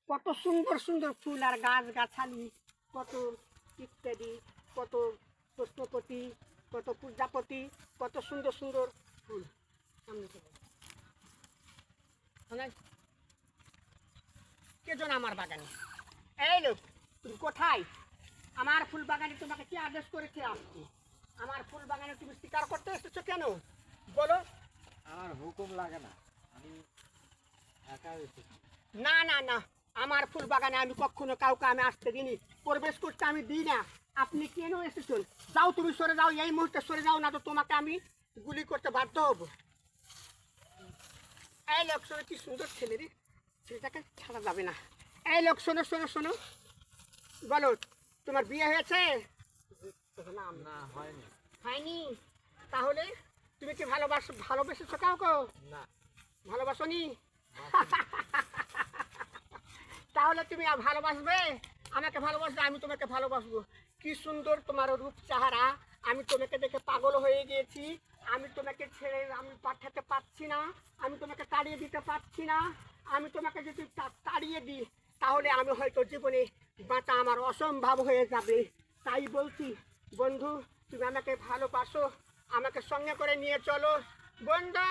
কত সুন্দর সুন্দর ফুল আর গাছ গাছালি, কত ইত্যাদি, কত পুষ্পপতি, কত পূজাপতি, কত সুন্দর সুন্দর ফুল। সামনে থেকে কেজন আমার বাগানে, এই লোক তুমি কোথায়? আমার ফুল বাগানে তোমাকে কি আদেশ করেছে আসতে? আমার ফুল বাগানে তুমি শিকার করতে এসেছো কেন বলো? আমার হুকুম লাগে না, আমি একা এসেছি। না না না, আমার ফুল বাগানে আমি কখনো কাউকে আমি আসতে দিইনি, প্রবেশ করতে আমি দিই না। আপনি কেন এসেছেন? যাও, তুমি সরে যাও, এই মুহূর্তে সরে যাও, না তো তোমাকে আমি গুলি করতে বাধ্য হব। এই লোক শোনো, কি সুন্দর ছেলে রে, ছেলেটাকে ছাড়া যাবে না। এই লোক শোনো শোনো শোনো, বলো তোমার বিয়ে হয়েছে? না, হয়নি। হয়নি? তাহলে তুমি কি ভালোবেসেছো কাউকে? না। ভালোবাসনি? তাহলে তুমি ভালোবাসবে, আমাকে ভালোবাসবে, আমি তোমাকে ভালোবাসবো। কি সুন্দর তোমার রূপ চেহারা, আমি তোমাকে দেখে পাগল হয়ে গিয়েছি। আমি তোমাকে ছেড়ে আমি পাঠাতে পারছি না, আমি তোমাকে তাড়িয়ে দিতে পারছি না। আমি তোমাকে যদি তাড়িয়ে দিই তাহলে আমি হয়তো জীবনে বাঁচা আমার অসম্ভব হয়ে যাবে। তাই বলছি বন্ধু, তুমি আমাকে ভালোবাসো, আমাকে সঙ্গে করে নিয়ে চলো বন্ধু।